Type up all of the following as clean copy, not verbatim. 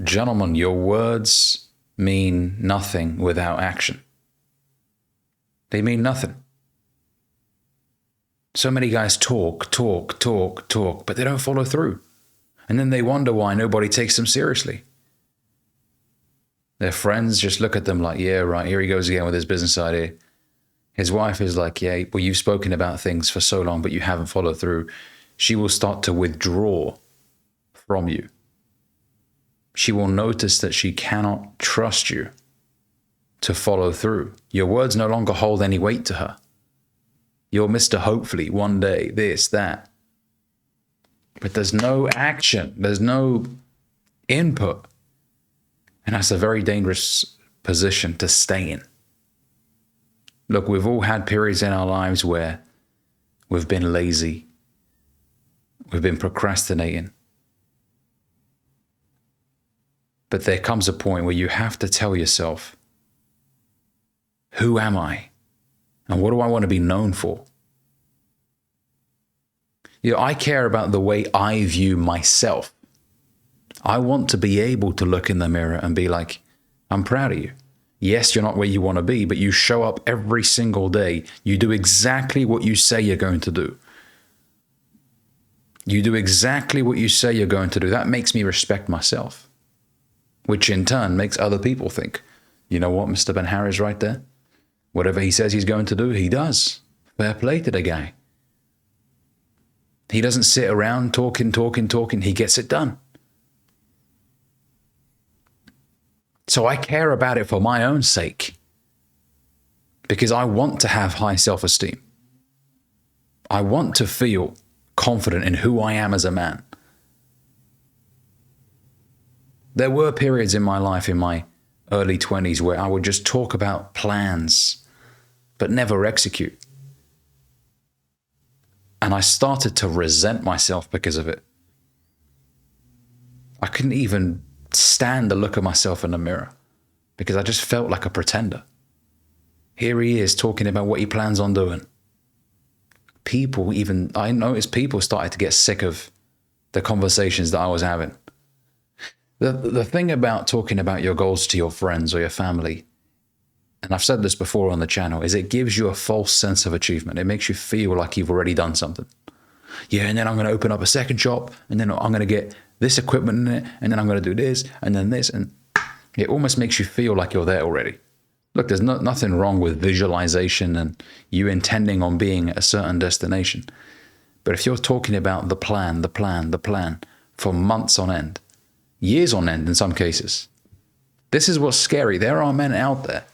Gentlemen, your words mean nothing without action. They mean nothing. So many guys talk, but they don't follow through. And then they wonder why nobody takes them seriously. Their friends just look at them like, yeah, right, here he goes again with his business idea. His wife is like, yeah, well, you've spoken about things for so long, but you haven't followed through. She will start to withdraw from you. She will notice that she cannot trust you to follow through. Your words no longer hold any weight to her. You're Mr. Hopefully, one day, this, that. But there's no action. There's no input. And that's a very dangerous position to stay in. Look, we've all had periods in our lives where we've been lazy. We've been procrastinating. But there comes a point where you have to tell yourself, who am I? And what do I want to be known for? I care about the way I view myself. I want to be able to look in the mirror and be like, I'm proud of you. Yes, you're not where you want to be, but you show up every single day. You do exactly what you say you're going to do. You do exactly what you say you're going to do. That makes me respect myself, which in turn makes other people think, you know what, Mr. Ben-Hariz right there? Whatever he says he's going to do, he does. Fair play to the guy. He doesn't sit around talking. He gets it done. So I care about it for my own sake, because I want to have high self-esteem. I want to feel confident in who I am as a man. There were periods in my life, in my early 20s, where I would just talk about plans, but never execute. And I started to resent myself because of it. I couldn't even stand the look of myself in the mirror because I just felt like a pretender. Here he is talking about what he plans on doing. I noticed people started to get sick of the conversations that I was having. The thing about talking about your goals to your friends or your family, and I've said this before on the channel, is it gives you a false sense of achievement. It makes you feel like you've already done something. Yeah, and then I'm going to open up a second shop, and then I'm going to get this equipment in it, and then I'm going to do this, and then this, and it almost makes you feel like you're there already. Look, there's nothing wrong with visualization and you intending on being at a certain destination. But if you're talking about the plan for months on end, years on end in some cases, this is what's scary. There are men out there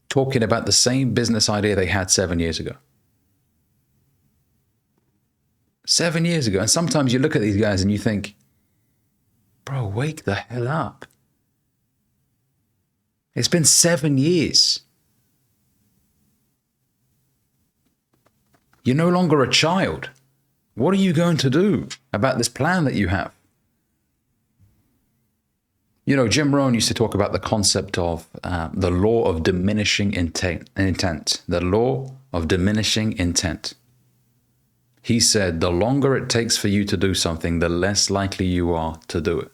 talking about the same business idea they had 7 years ago. 7 years ago. And sometimes you look at these guys and you think, bro, wake the hell up. It's been 7 years. You're no longer a child. What are you going to do about this plan that you have? You know, Jim Rohn used to talk about the concept of the law of diminishing intent. The law of diminishing intent. He said, the longer it takes for you to do something, the less likely you are to do it.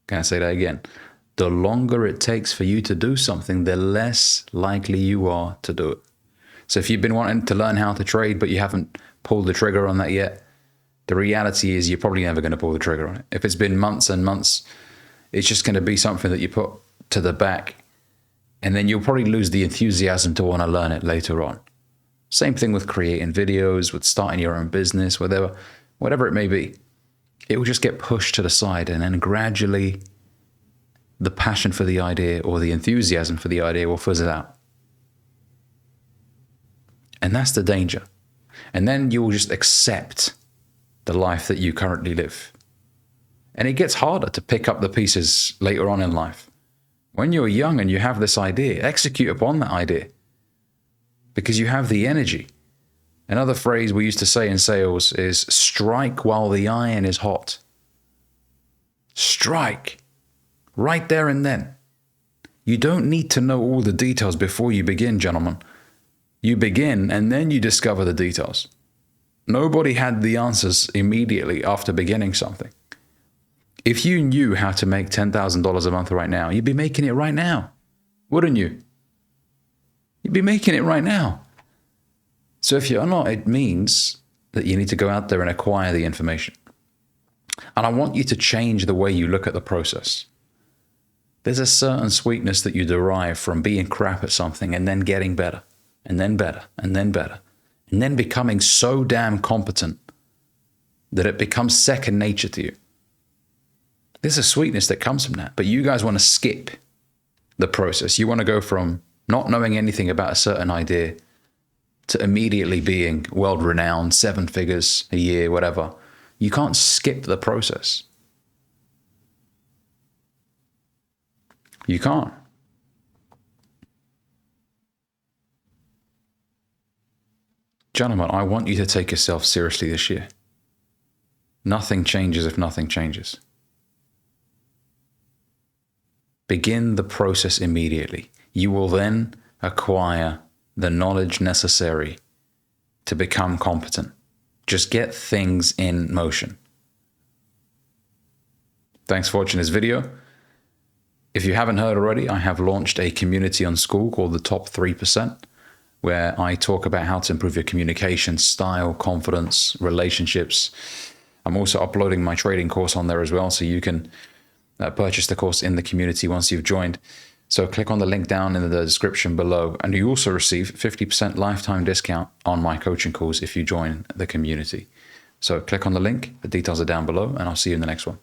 Can I say that again? The longer it takes for you to do something, the less likely you are to do it. So if you've been wanting to learn how to trade, but you haven't pulled the trigger on that yet, the reality is you're probably never going to pull the trigger on it. If it's been months and months, it's just going to be something that you put to the back, and then you'll probably lose the enthusiasm to want to learn it later on. Same thing with creating videos, with starting your own business, whatever it may be. It will just get pushed to the side, and then gradually the passion for the idea or the enthusiasm for the idea will fizzle out. And that's the danger. And then you will just accept the life that you currently live. And it gets harder to pick up the pieces later on in life. When you're young and you have this idea, execute upon that idea because you have the energy. Another phrase we used to say in sales is strike while the iron is hot. Strike right there and then. You don't need to know all the details before you begin, gentlemen. You begin and then you discover the details. Nobody had the answers immediately after beginning something. If you knew how to make $10,000 a month right now, you'd be making it right now, wouldn't you? You'd be making it right now. So if you're not, it means that you need to go out there and acquire the information. And I want you to change the way you look at the process. There's a certain sweetness that you derive from being crap at something and then getting better, and then better, and then better, and then becoming so damn competent that it becomes second nature to you. There's a sweetness that comes from that, but you guys want to skip the process. You want to go from not knowing anything about a certain idea to immediately being world-renowned, 7 figures a year, whatever. You can't skip the process. You can't. Gentlemen, I want you to take yourself seriously this year. Nothing changes if nothing changes. Begin the process immediately. You will then acquire the knowledge necessary to become competent. Just get things in motion. Thanks for watching this video. If you haven't heard already, I have launched a community on School called the Top 3%, where I talk about how to improve your communication style, confidence, relationships. I'm also uploading my trading course on there as well, so you can purchase the course in the community once you've joined. So click on the link down in the description below, and you also receive 50% lifetime discount on my coaching calls if you join the community. So click on the link, the details are down below, and I'll see you in the next one.